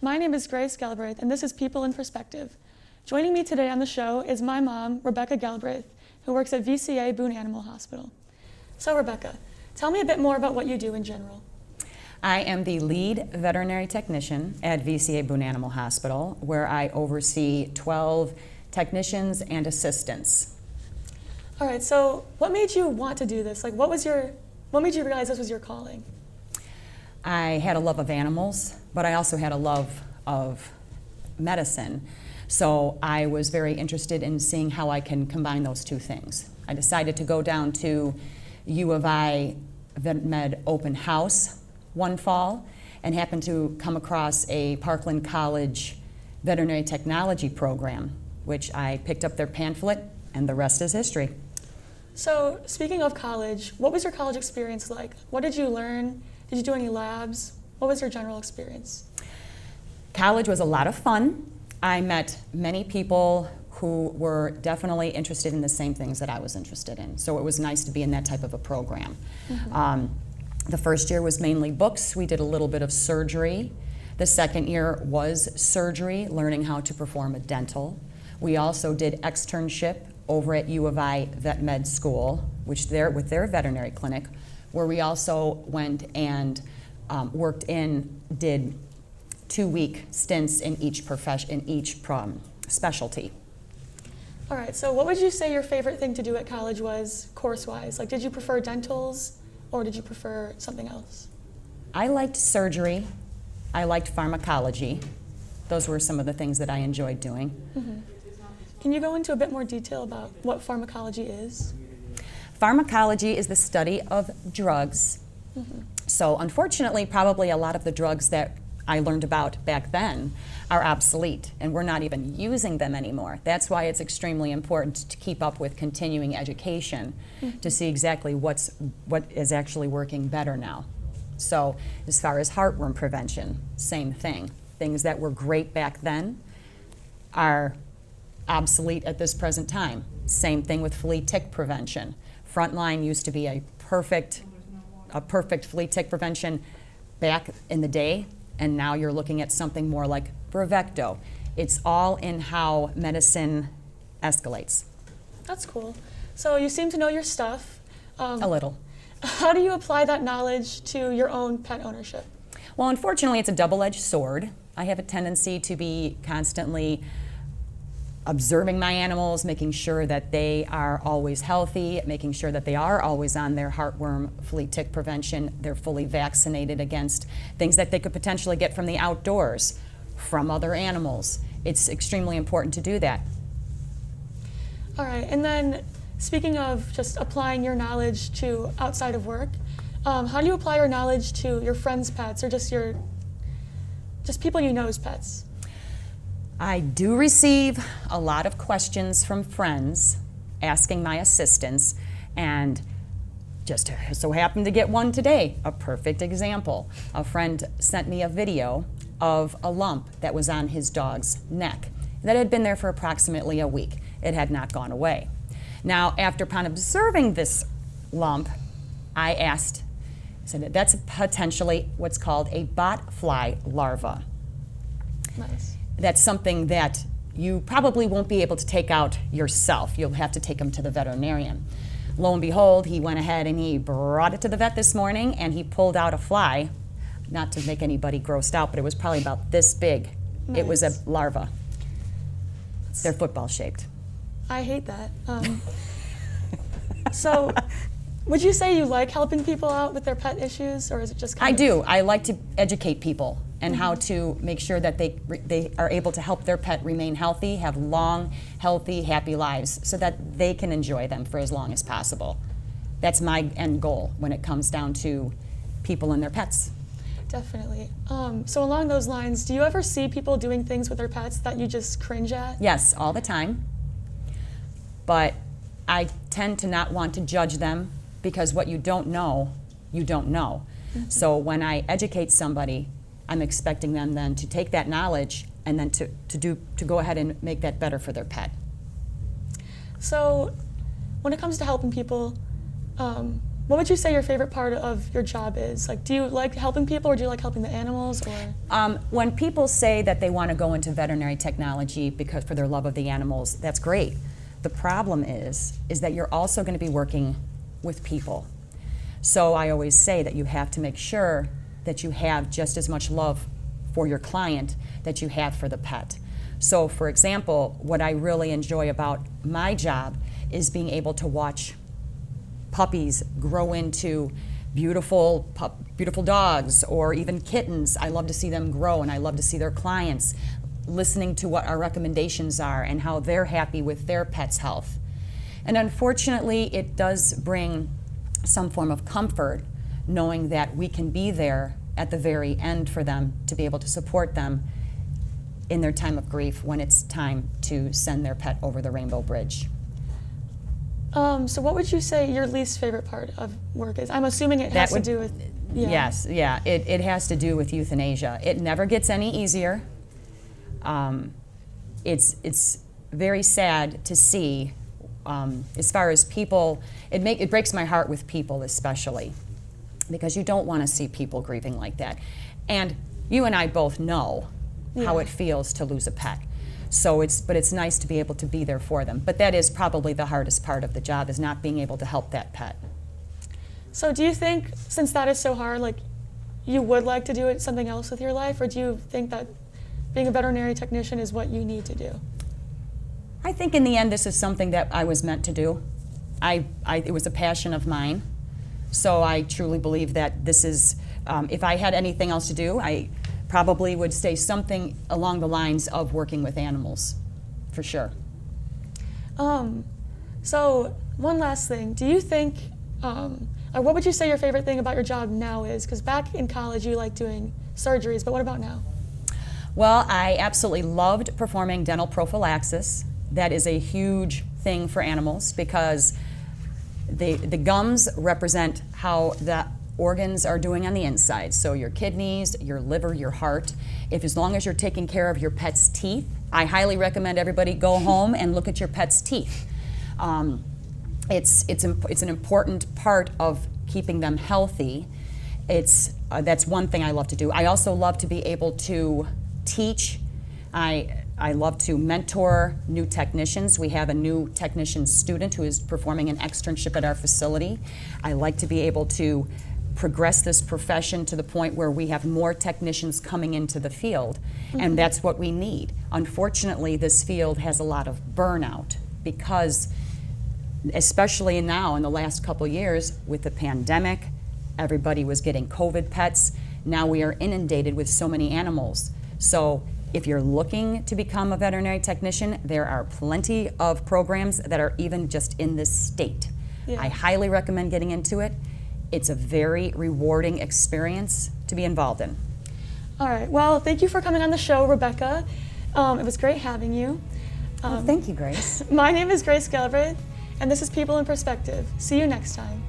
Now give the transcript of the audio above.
My name is Rebecca Galbraith, and this is People in Perspective. Joining me today on the show is my mom, Rebecca Galbraith, who works at VCA Boone Animal Hospital. So Rebecca, tell me a bit more about what you do in general. I am the lead veterinary technician at VCA Boone Animal Hospital, where I oversee 12 technicians and assistants. All right, so what made you want to do this? What made you realize this was your calling? I had a love of animals, but I also had a love of medicine. So I was very interested in seeing how I can combine those two things. I decided to go down to U of I Vet Med open house one fall and happened to come across a Parkland College veterinary technology program, which I picked up their pamphlet, and the rest is history. So speaking of college, what was your college experience like? What did you learn? Did you do any labs? What was your general experience? College was a lot of fun. I met many people who were definitely interested in the same things that I was interested in. So it was nice to be in that type of a program. Mm-hmm. The first year was mainly books. We did a little bit of surgery. The second year was surgery, learning how to perform a dental. We also did externship over at U of I Vet Med School, with their veterinary clinic, where we also went and did 2-week stints in each specialty. All right, so what would you say your favorite thing to do at college was course-wise? Did you prefer dentals or did you prefer something else? I liked surgery. I liked pharmacology. Those were some of the things that I enjoyed doing. Mm-hmm. Can you go into a bit more detail about what pharmacology is? Pharmacology is the study of drugs. Mm-hmm. So unfortunately, probably a lot of the drugs that I learned about back then are obsolete, and we're not even using them anymore. That's why it's extremely important to keep up with continuing education to see exactly what is actually working better now. So as far as heartworm prevention, same thing. Things that were great back then are obsolete at this present time. Same thing with flea tick prevention. Frontline used to be a perfect flea tick prevention back in the day, and now you're looking at something more like Bravecto. It's all in how medicine escalates. That's cool. So you seem to know your stuff. A little. How do you apply that knowledge to your own pet ownership? Well, unfortunately, it's a double-edged sword. I have a tendency to be constantly observing my animals, making sure that they are always healthy, making sure that they are always on their heartworm flea tick prevention, they're fully vaccinated against things that they could potentially get from the outdoors, from other animals. It's extremely important to do that. All right, and then speaking of just applying your knowledge to outside of work, how do you apply your knowledge to your friends' pets or just people you know's pets? I do receive a lot of questions from friends asking my assistance, and just so happened to get one today, a perfect example. A friend sent me a video of a lump that was on his dog's neck that had been there for approximately a week. It had not gone away. Now, upon observing this lump, I said that's potentially what's called a botfly larva. Nice. That's something that you probably won't be able to take out yourself. You'll have to take them to the veterinarian. Lo and behold, he went ahead and he brought it to the vet this morning, and he pulled out a fly, not to make anybody grossed out, but it was probably about this big. Nice. It was a larva. They're football shaped. I hate that. So would you say you like helping people out with their pet issues, or is it just kind of... I do. I like to educate people and how to make sure that they are able to help their pet remain healthy, have long, healthy, happy lives, so that they can enjoy them for as long as possible. That's my end goal when it comes down to people and their pets. Definitely. So along those lines, do you ever see people doing things with their pets that you just cringe at? Yes, all the time. But I tend to not want to judge them, because what you don't know, you don't know. Mm-hmm. So when I educate somebody, I'm expecting them then to take that knowledge and then to go ahead and make that better for their pet. So when it comes to helping people, what would you say your favorite part of your job is? Like, do you like helping people, or do you like helping the animals, or? When people say that they want to go into veterinary technology because for their love of the animals, that's great. The problem is that you're also going to be working with people. So I always say that you have to make sure that you have just as much love for your client that you have for the pet. So for example, what I really enjoy about my job is being able to watch puppies grow into beautiful dogs, or even kittens. I love to see them grow, and I love to see their clients listening to what our recommendations are and how they're happy with their pet's health. And unfortunately, it does bring some form of comfort knowing that we can be there at the very end for them to be able to support them in their time of grief when it's time to send their pet over the Rainbow Bridge. So what would you say your least favorite part of work is? I'm assuming it has to do with, Yes, yeah, it has to do with euthanasia. It never gets any easier. It's very sad to see, as far as people, it breaks my heart with people especially, because you don't want to see people grieving like that. And you and I both know how it feels to lose a pet. So but it's nice to be able to be there for them. But that is probably the hardest part of the job, is not being able to help that pet. So do you think, since that is so hard, like, you would like to do something else with your life, or do you think that being a veterinary technician is what you need to do? I think in the end this is something that I was meant to do. It was a passion of mine. So I truly believe that this is, if I had anything else to do, I probably would say something along the lines of working with animals, for sure. So one last thing, do you think, or what would you say your favorite thing about your job now is? Because back in college you liked doing surgeries, but what about now? Well, I absolutely loved performing dental prophylaxis. That is a huge thing for animals, because the gums represent how the organs are doing on the inside. So your kidneys, your liver, your heart. As long as you're taking care of your pet's teeth, I highly recommend everybody go home and look at your pet's teeth. It's an important part of keeping them healthy. That's one thing I love to do. I also love to be able to teach. I love to mentor new technicians. We have a new technician student who is performing an externship at our facility. I like to be able to progress this profession to the point where we have more technicians coming into the field, and that's what we need. Unfortunately, this field has a lot of burnout, because especially now in the last couple years with the pandemic, everybody was getting COVID pets. Now we are inundated with so many animals. So if you're looking to become a veterinary technician, there are plenty of programs that are even just in this state. I highly recommend getting into it. It's a very rewarding experience to be involved in. All right, well, thank you for coming on the show, Rebecca. It was great having you. Thank you, Grace. My name is Grace Galbraith, and this is People in Perspective. See you next time.